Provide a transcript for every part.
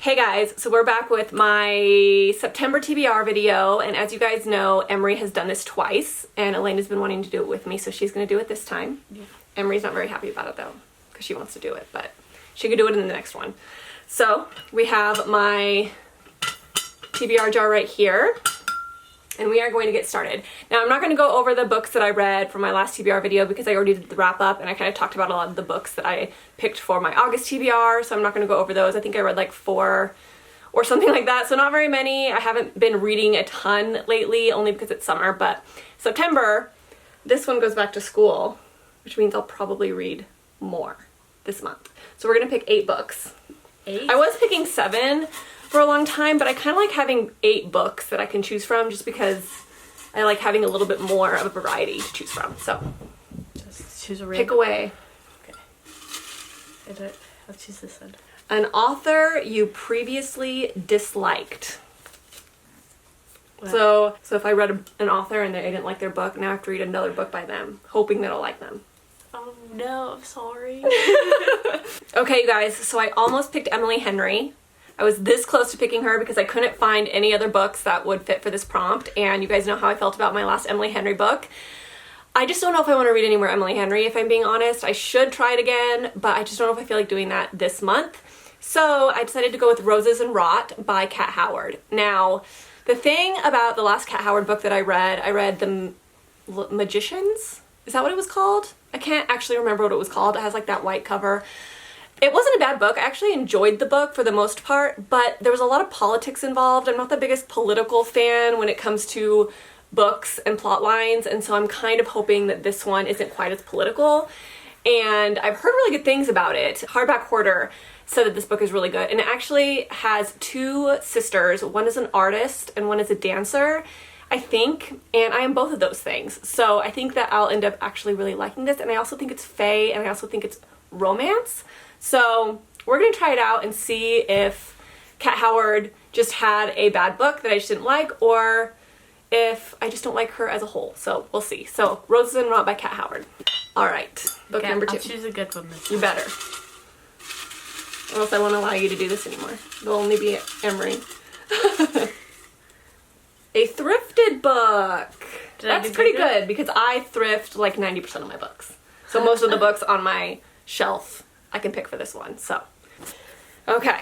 Hey guys, so we're back with my September TBR video, and as you guys know, Emery has done this twice, and Alaina's been wanting to do it with me, so she's going to do it this time. Yeah. Emery's not very happy about it though, because she wants to do it, but she could do it in the next one. So, we have my TBR jar right here, and we are going to get started. Now, I'm not going to go over the books that I read from my last TBR video because I already did the wrap up and I kind of talked about a lot of the books that I picked for my August TBR, so I'm not going to go over those. I think I read like 4 or something like that, so not very many. I haven't been reading a ton lately, only because it's summer, but September, this one goes back to school, which means I'll probably read more this month. So we're going to pick 8 books. 8? I was picking 7 for a long time, but I kind of like having 8 books that I can choose from just because I like having a little bit more of a variety to choose from. So just choose a pick away. Okay. Let's choose this one. An author you previously disliked. Wow. So if I read an author and I didn't like their book, now I have to read another book by them, hoping that I'll like them. Oh no, I'm sorry. Okay, you guys, so I almost picked Emily Henry. I was this close to picking her because I couldn't find any other books that would fit for this prompt, and you guys know how I felt about my last Emily Henry book. I just don't know if I want to read any more Emily Henry, if I'm being honest. I should try it again, but I just don't know if I feel like doing that this month. So I decided to go with Roses and Rot by Kat Howard. Now, the thing about the last Kat Howard book that I read The Magicians? Is that what it was called? I can't actually remember what it was called. It has like that white cover. It wasn't a bad book. I actually enjoyed the book for the most part, but there was a lot of politics involved. I'm not the biggest political fan when it comes to books and plot lines, and so I'm kind of hoping that this one isn't quite as political. And I've heard really good things about it. Hardback Hoarder said that this book is really good, and it actually has 2 sisters. One is an artist and one is a dancer, I think, and I am both of those things. So I think that I'll end up actually really liking this, and I also think it's fae, and I also think it's romance. So we're going to try it out and see if Kat Howard just had a bad book that I just didn't like, or if I just don't like her as a whole. So we'll see. So Roses and Rot by Kat Howard. All right, book okay, number 2. I'll choose a good one this time. You better. Or else I won't allow you to do this anymore. It'll only be Emery. A thrifted book. That's pretty good because I thrift like 90% of my books. So most of the books on my shelf I can pick for this one. So, okay.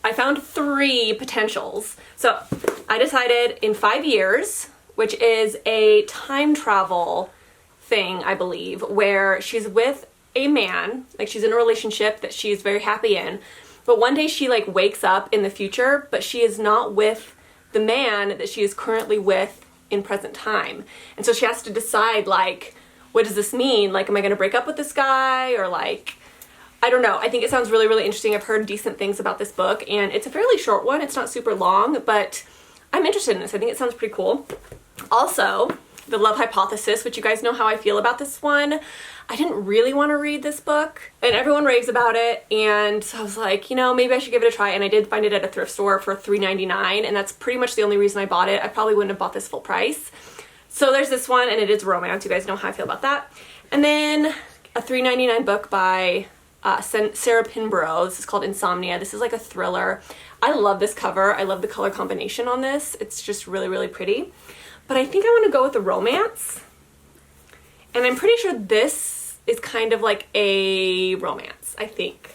I found 3 potentials. So I decided in 5 years, which is a time travel thing, I believe, where she's with a man, like she's in a relationship that she's very happy in, but one day she like wakes up in the future, but she is not with the man that she is currently with in present time. And so she has to decide, like, what does this mean? Like, am I gonna break up with this guy? Or like, I don't know. I think it sounds really, really interesting. I've heard decent things about this book, and it's a fairly short one. It's not super long, but I'm interested in this. I think it sounds pretty cool. Also, The Love Hypothesis, which you guys know how I feel about this one. I didn't really want to read this book, and everyone raves about it, and so I was like, you know, maybe I should give it a try, and I did find it at a thrift store for $3.99, and that's pretty much the only reason I bought it. I probably wouldn't have bought this full price. So there's this one, and it is romance. You guys know how I feel about that. And then a $3.99 book by Sarah Pinborough. This is called Insomnia. This is like a thriller. I love this cover. I love the color combination on this. It's just really, really pretty. But I think I want to go with the romance. And I'm pretty sure this is kind of like a romance, I think.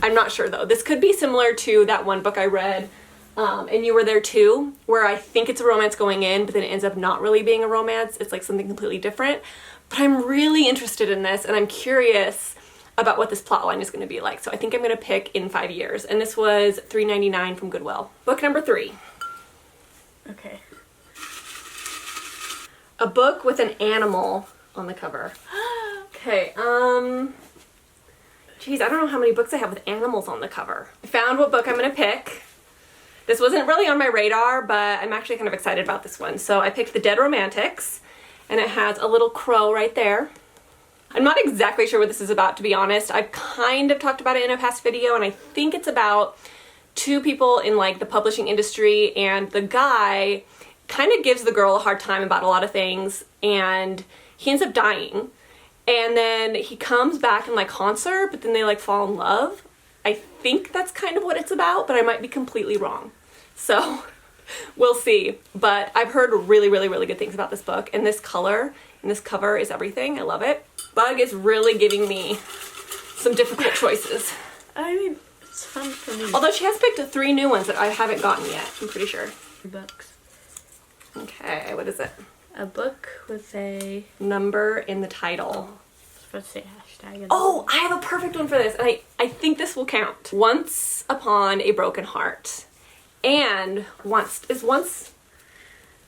I'm not sure though. This could be similar to that one book I read, and You Were There Too, where I think it's a romance going in, but then it ends up not really being a romance. It's like something completely different. But I'm really interested in this, and I'm curious about what this plotline is going to be like. So I think I'm going to pick In 5 Years. And this was $3.99 from Goodwill. Book number 3. Okay. A book with an animal on the cover. Okay, geez, I don't know how many books I have with animals on the cover. I found what book I'm going to pick. This wasn't really on my radar, but I'm actually kind of excited about this one. So I picked The Dead Romantics, and it has a little crow right there. I'm not exactly sure what this is about, to be honest. I've kind of talked about it in a past video, and I think it's about 2 people in like the publishing industry, and the guy kind of gives the girl a hard time about a lot of things, and he ends up dying. And then he comes back and like haunts her, but then they like fall in love. I think that's kind of what it's about, but I might be completely wrong. So we'll see. But I've heard really, really, really good things about this book, and this color and this cover is everything. I love it. Bug is really giving me some difficult choices. I mean, it's fun for me. Although she has picked 3 new ones that I haven't gotten yet, I'm pretty sure. Books. Okay, what is it? A book with a Number in the title. I was supposed to say hashtag. Oh, I have a perfect one for this, and I think this will count. Once Upon a Broken Heart. And once.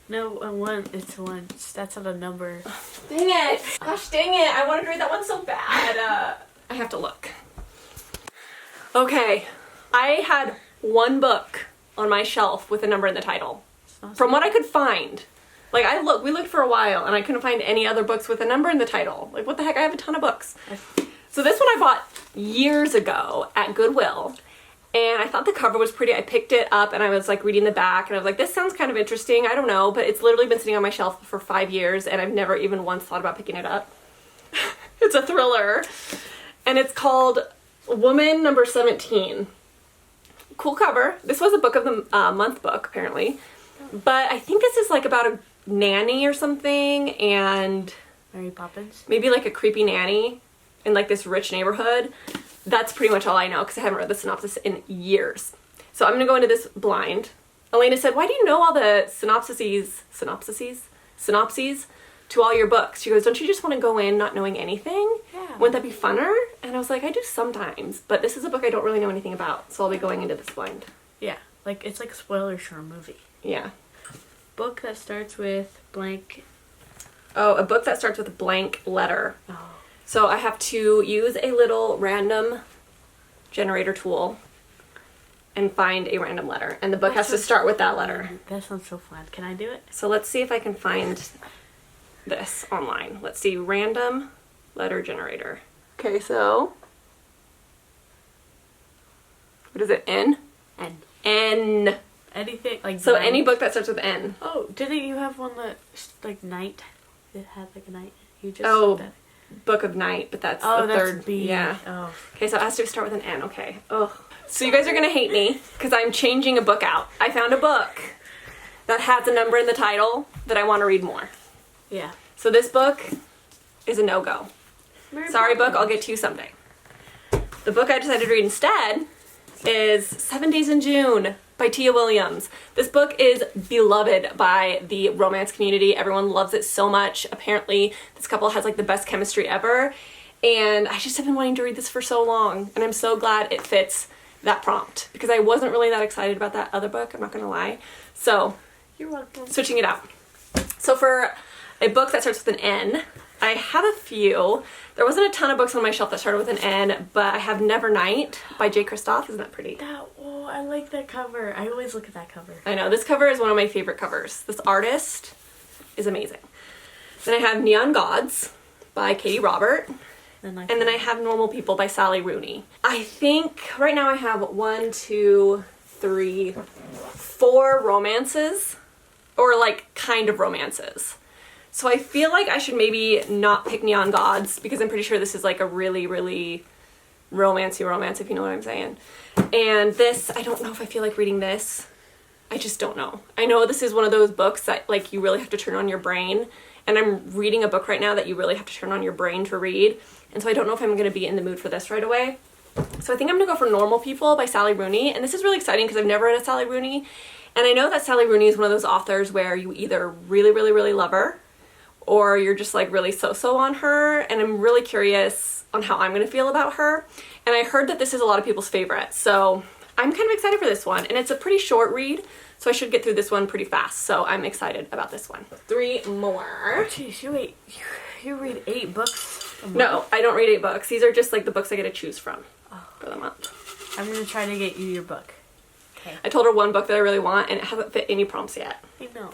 No, one. It's once. That's not a number. Dang it! Gosh dang it! I wanted to read that one so bad. I have to look. Okay, I had one book on my shelf with a number in the title. From what I could find. Like, we looked for a while and I couldn't find any other books with a number in the title. Like, what the heck? I have a ton of books. So this one I bought years ago at Goodwill. And I thought the cover was pretty. I picked it up and I was like reading the back and I was like, this sounds kind of interesting. I don't know, but it's literally been sitting on my shelf for 5 years and I've never even once thought about picking it up. It's a thriller. And it's called Woman Number 17. Cool cover. This was a book of the month book, apparently. But I think this is like about a nanny or something, and Mary Poppins. Maybe like a creepy nanny in like this rich neighborhood. That's pretty much all I know because I haven't read the synopsis in years. So I'm gonna go into this blind. Alaina said, why do you know all the synopses to all your books? She goes, don't you just want to go in not knowing anything? Yeah. Wouldn't that be funner? And I was like, I do sometimes, but this is a book I don't really know anything about, so I'll be going into this blind. Yeah, like it's like spoilers for a movie. Yeah. Book that starts with blank. Oh, a book that starts with a blank letter. Oh. So I have to use a little random generator tool and find a random letter. And the book has to start with that letter. That sounds so fun. Can I do it? So let's see if I can find this online. Let's see, random letter generator. Okay, so what is it? N? N. N. Anything like So night. any book that starts with N. Oh, didn't you have one that like night? It had like a night. You just Oh, said that. Book of Night, but that's Oh, the that's third. B. Yeah. Oh. Okay, so it has to start with an N. Okay. Ugh. So you guys are gonna hate me because I'm changing a book out. I found a book that has a number in the title that I want to read more. Yeah. So this book is a no-go. Mary Sorry, book. Poppins. I'll get to you someday. The book I decided to read instead is 7 Days in June by Tia Williams. This book is beloved by the romance community. Everyone loves it so much. Apparently, this couple has like the best chemistry ever. And I just have been wanting to read this for so long. And I'm so glad it fits that prompt because I wasn't really that excited about that other book. I'm not going to lie. So, You're welcome. switching it out. So for a book that starts with an N, I have a few. There wasn't a ton of books on my shelf that started with an N, but I have Nevernight by J. Kristoff. Isn't that pretty? Oh, I like that cover. I always look at that cover. I know. This cover is one of my favorite covers. This artist is amazing. Then I have Neon Gods by Katie Robert. And then I have Normal People by Sally Rooney. I think right now I have 4 romances, or like kind of romances. So I feel like I should maybe not pick Neon Gods because I'm pretty sure this is like a really, really romancy romance, if you know what I'm saying. And this, I don't know if I feel like reading this. I just don't know. I know this is one of those books that like you really have to turn on your brain. And I'm reading a book right now that you really have to turn on your brain to read. And so I don't know if I'm going to be in the mood for this right away. So I think I'm going to go for Normal People by Sally Rooney. And this is really exciting because I've never read a Sally Rooney. And I know that Sally Rooney is one of those authors where you either really, really, really love her or you're just like really so-so on her. And I'm really curious on how I'm going to feel about her. And I heard that this is a lot of people's favorite. So I'm kind of excited for this one. And it's a pretty short read. So I should get through this one pretty fast. So I'm excited about this one. 3 more. Jeez, you read 8 books a month? No, I don't read 8 books. These are just like the books I get to choose from for the month. I'm going to try to get you your book. Okay. I told her one book that I really want and it hasn't fit any prompts yet. I know.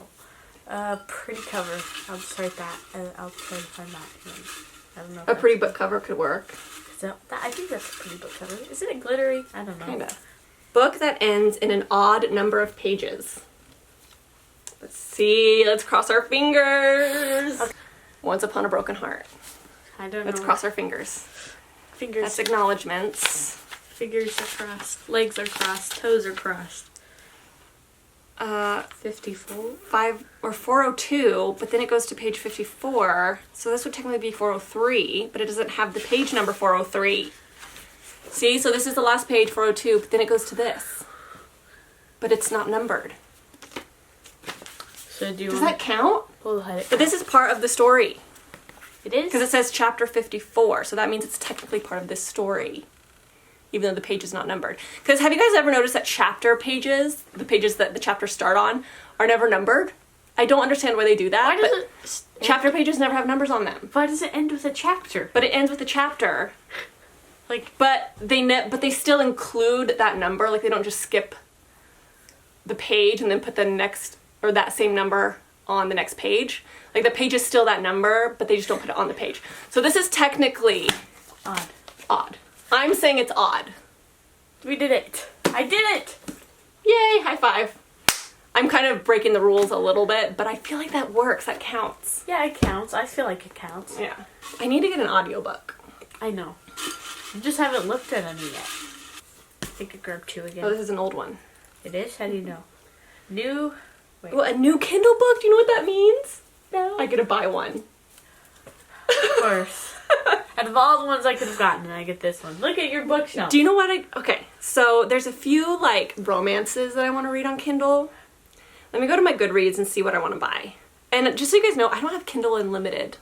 Pretty cover. I'll just write that. I'll try to find that. I don't know. A pretty book cover could work. I think that's a pretty book cover. Isn't it glittery? I don't know. Kinda. Book that ends in an odd number of pages. Let's see. Let's cross our fingers. Okay. Once Upon a Broken Heart. I don't know. Let's cross our fingers. Fingers. That's acknowledgements. Figures are crossed. Legs are crossed. Toes are crossed. 54, 5 or 402, but then it goes to page 54. So this would technically be 403, but it doesn't have the page number 403. See, so this is the last page, 402, but then it goes to this. But it's not numbered. So does that count? We'll let it. But this is part of the story. It is? Because it says chapter 54, so that means it's technically part of this story. Even though the page is not numbered. Because have you guys ever noticed that chapter pages, the pages that the chapters start on, are never numbered? I don't understand why they do that. Why does it chapter pages never have numbers on them. Why does it end with a chapter? But it ends with a chapter. Like, but they still include that number. Like they don't just skip the page and then put the next or that same number on the next page. Like the page is still that number, but they just don't put it on the page. So this is technically odd. I'm saying it's odd. We did it. I did it! Yay, high five. I'm kind of breaking the rules a little bit, but I feel like that works. That counts. Yeah, it counts. I feel like it counts. Yeah. I need to get an audiobook. I know. You just haven't looked at any yet. I could grab 2 again. Oh, this is an old one. It is? How do you know? New... Wait. Well, a new Kindle book? Do you know what that means? No. I get to buy one. Of course. Out of all the ones I could have gotten, I get this one. Look at your bookshelf. Do you know what okay, so there's a few, like, romances that I want to read on Kindle. Let me go to my Goodreads and see what I want to buy. And just so you guys know, I don't have Kindle Unlimited.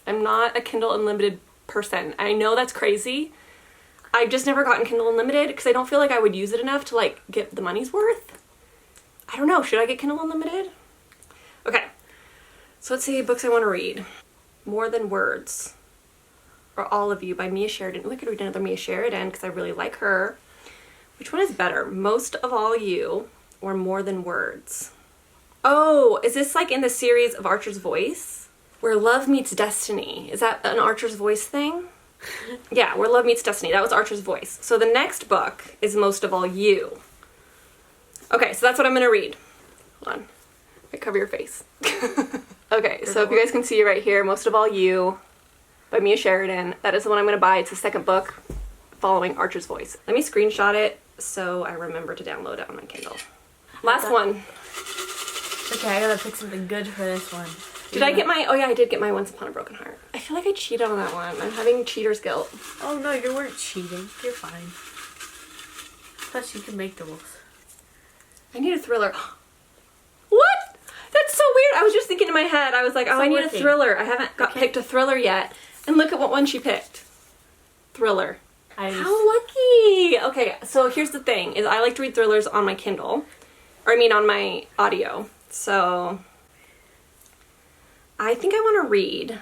I'm not a Kindle Unlimited person. I know that's crazy. I've just never gotten Kindle Unlimited because I don't feel like I would use it enough to, like, get the money's worth. I don't know. Should I get Kindle Unlimited? Okay. So let's see books I want to read. More Than Words. Or All of You by Mia Sheridan. Oh, I could read another Mia Sheridan because I really like her. Which one is better? Most of All You or More Than Words? Oh, is this like in the series of Archer's Voice? Where Love Meets Destiny. Is that an Archer's Voice thing? Yeah, Where Love Meets Destiny. That was Archer's Voice. So the next book is Most of All You. Okay, so that's what I'm going to read. Hold on. Wait, cover your face. Okay, so if you guys can see right here, Most of All You by Mia Sheridan. That is the one I'm going to buy. It's the second book following Archer's Voice. Let me screenshot it so I remember to download it on my Kindle. Last one. Okay, I gotta pick something good for this one. Did I get my... Oh yeah, I did get my Once Upon a Broken Heart. I feel like I cheated on that one. I'm having cheater's guilt. Oh no, you weren't cheating. You're fine. Plus you can make the rules. I need a thriller. What? That's so weird. I was just thinking in my head. I was like, oh, I need a thriller. I haven't picked a thriller yet. And look at what one she picked. Thriller. How lucky. Okay, so here's the thing. Is I like to read thrillers on my Kindle. Or I mean on my audio. So I think I want to read.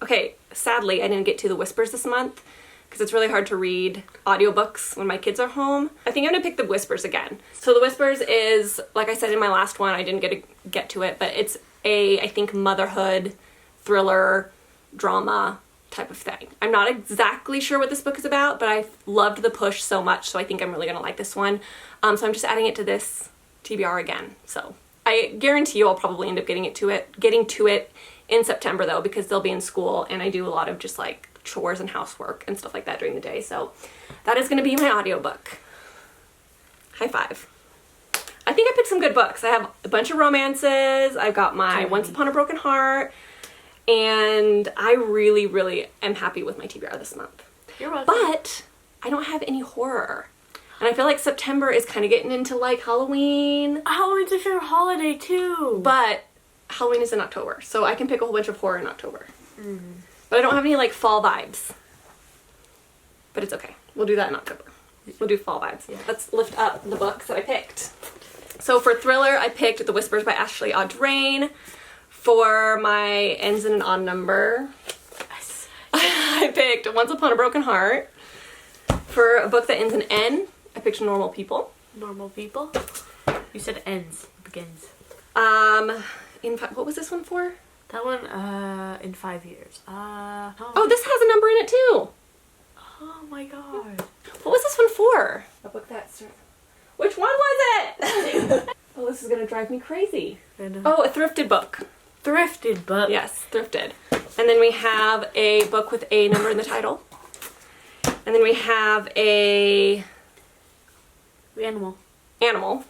Okay, sadly, I didn't get to The Whispers this month because it's really hard to read audiobooks when my kids are home. I think I'm going to pick The Whispers again. So The Whispers is, like I said in my last one, I didn't get to it, but it's a, I think, motherhood, thriller, drama type of thing. I'm not exactly sure what this book is about, but I loved the push so much, so I think I'm really going to like this one. So I'm just adding it to this TBR again. So I guarantee you I'll probably end up getting to it in September though, because they'll be in school and I do a lot of just like chores and housework and stuff like that during the day. So that is going to be my audiobook. High five. I think I picked some good books. I have a bunch of romances. I've got my Once Upon a Broken Heart. And I really, really am happy with my TBR this month. You're welcome. But I don't have any horror. And I feel like September is kind of getting into like Halloween. Halloween's a favorite holiday too. But Halloween is in October. So I can pick a whole bunch of horror in October. Mm-hmm. But I don't have any like fall vibes. But it's okay. We'll do that in October. We'll do fall vibes. Yeah. Let's lift up the books that I picked. So for thriller, I picked The Whispers by Ashley Audrain. For my ends in an odd number, I picked Once Upon a Broken Heart. For a book that ends in N, I picked Normal People. Normal People? You said ends. Begins. What was this one for? That one, in 5 years. Oh, this has a number in it too. Oh my god. What was this one for? A book that's... Which one was it? Oh, this is gonna drive me crazy. Oh, a thrifted book. Thrifted book. Yes, thrifted. And then we have a book with a number in the title. And then we have a Animal. animal.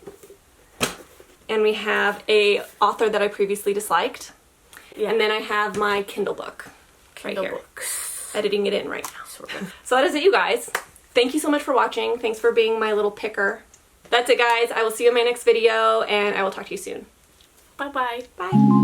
And we have a author that I previously disliked. Yeah. And then I have my Kindle book Kindle right here. books. Editing it in right now. Sort of. So that is it, you guys. Thank you so much for watching. Thanks for being my little picker. That's it, guys. I will see you in my next video, and I will talk to you soon. Bye-bye. Bye.